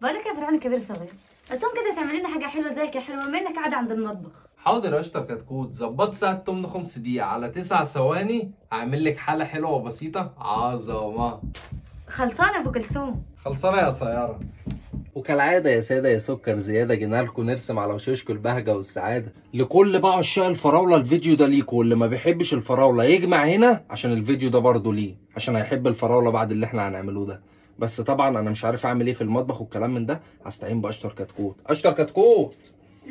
بقولك يا فرعون كبير صغير، ما تقوم كده تعمل لنا حاجه حلوه زيك يا حلوه بما انك قاعده عند المطبخ. حاضر يا قشطة كتكوت. ظبط ساعة 8 دقيقة على 9 ثواني، هعمل لك حالة حلوة وبسيطة عظمة. خلصانه يا ابو كلثوم. خلصانة يا سيارة. وكالعادة يا سادة يا سكر زيادة، جينا لكم نرسم على وشوشكم البهجة والسعادة. لكل بقى عشاق الفراولة الفيديو ده ليكم، واللي ما بيحبش الفراولة يجمع هنا عشان الفيديو ده برضه ليه، عشان هيحب الفراولة بعد اللي احنا هنعمله ده. بس طبعا انا مش عارف اعمل ايه في المطبخ والكلام من ده، هستعين باشطر كتكوت. اشطر كتكوت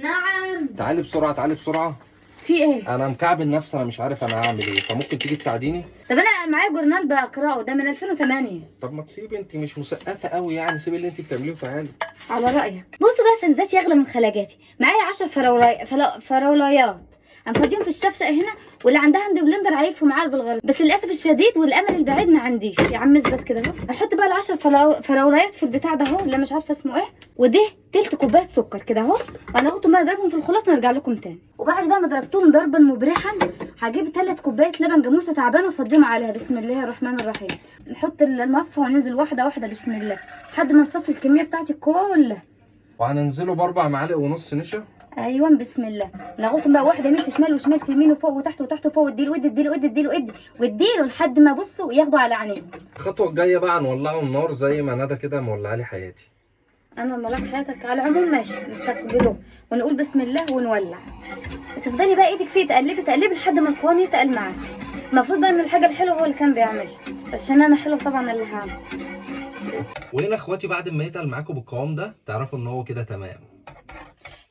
نعم. تعالي بسرعة، تعالي بسرعة. في ايه؟ انا مكعبل نفسي، انا مش عارف انا هعمل ايه، فممكن تيجي تساعديني؟ طب انا معايا جورنال بقراه ده من 2008. طب ما تسيبي، انت مش مثقفة قوي يعني، سيبي اللي انت بتعمليه وتعالي. على رايك. بص بقى فنزاتي يغلى من خلاجاتي، معايا 10 فراولايات هنفضيهم في الشفشق هنا، واللي عندها عند بلندر عايفهم معاه بالغلط، بس للاسف الشديد والامل البعيد ما عنديش. يا عم اثبت كده اهو. احط بقى ال10 فراولايات في البتاع ده اهو اللي مش عارفه اسمه ايه، وده تلت كوبايه سكر كده اهو، وهناخدهم بقى نضربهم في الخلاط ونرجع لكم تاني. وبعد بقى ما ضربتهم ضربا مبرحا هجيب 3 كوبايات لبن جاموسه تعبانه وافضيهم عليها. بسم الله الرحمن الرحيم. نحط المصفى وننزل واحده واحده بسم الله لحد ما نصفي الكميه بتاعتي كلها. وهننزله ب4 معالق ونص نشا. ايوه بسم الله. نغطهم بقى واحده يمين في شمال وشمال في يمين وفوق وتحت وتحت وفوق، اديله اديله لحد ما بصوا ياخدوا على عينيهم. الخطوه الجايه بقى هنولعوا النار زي ما ندى كده مولعه لي حياتي. انا ملاك حياتك على العموم ماشي، نستقبله ونقول بسم الله ونولع. تفضلي بقى ايدك فيه تقلبي لحد ما القوام يتقل معاك. المفروض بقى ان الحاجه الحلوه هو اللي كان بيعملها، بس عشان انا حلوه طبعا اللي هعمل. وهنا اخواتي بعد ما يتقل معاكم بالقوام ده تعرفوا ان هو كده تمام.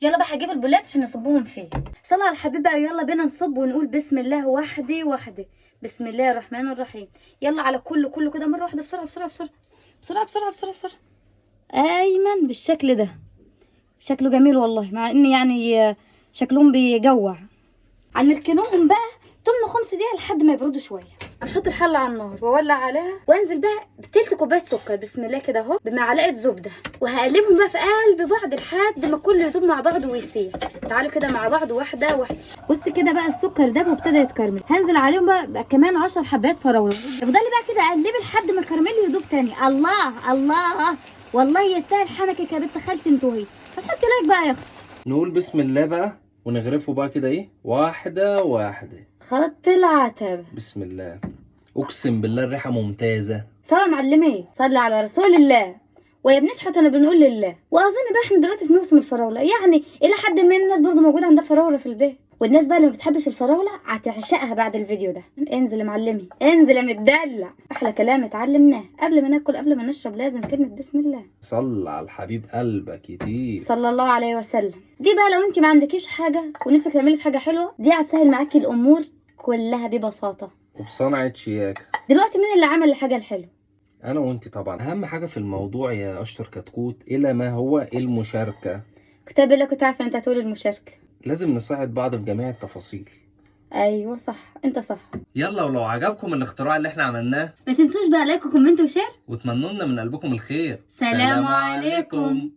يلا بقى هجيب البولات عشان نصبهم فيه. صلى على الحبيب بقى، يلا بينا نصب ونقول بسم الله واحده واحده. بسم الله الرحمن الرحيم. يلا على كله كده مره واحده، بسرعه بسرعه بسرعه بسرعه بسرعه بسرعه بسرعه. ايمن بالشكل ده، شكله جميل والله، مع ان يعني شكلهم بيجوع. هنركنوهم بقى 5 دقيقة لحد ما يبردوا شوية. هنحط الحلة على النار واولع عليها وانزل بقى بتلت كوباية سكر بسم الله كده اهو بمعلقة زبدة، وهقلبهم بقى في قلب بعض لحد ما كله يدوب مع بعض ويسيح. تعالوا كده مع بعض واحدة واحدة. بصي كده بقى السكر ده وابتدى يتكرمل، هنزل عليهم بقى كمان 10 حبات فراولة. افضلي بقى كده قلبي لحد ما الكراميل يدوب تاني. الله الله والله يستاهل حنكك يا بنت خالتي انتوهي. هتحطي لايك بقى يا اختي. نقول بسم الله بقى ونغرفه بقى كده ايه واحده واحده. خط العتبة. بسم الله. اقسم بالله الريحه ممتازه. سوا معلمين صلي على رسول الله. ويا بنشحت انا بنقول لله. واظن بقى احنا دلوقتي في موسم الفراوله، يعني الى حد ما الناس برضه موجوده عندها فراوله في البيت، والناس بقى اللي ما بتحبش الفراوله هتعشقها بعد الفيديو ده. انزل يا معلمي انزل يا متدلع. احلى كلام اتعلمناه قبل ما ناكل قبل ما نشرب لازم كلمه بسم الله. صل على الحبيب قلبك كتير صلى الله عليه وسلم. دي بقى لو انت ما عندكيش حاجه ونفسك تعملي في حاجه حلوه، دي هتسهل معاكي الامور كلها ببساطه وبصنعه شياكه. دلوقتي مين اللي عمل الحاجه الحلوه؟ انا وانتي طبعا. اهم حاجه في الموضوع يا اشطر كتكوت الى ما هو المشاركه. كتاب الله كنت عارفه انت هتقول المشاركه. لازم نساعد بعض في جميع التفاصيل. ايوه صح انت صح. يلا ولو عجبكم الاختراع اللي احنا عملناه ما تنسوش بقى لايك وكومنت وشير، واتمنوا لنا من قلبكم الخير. سلام عليكم.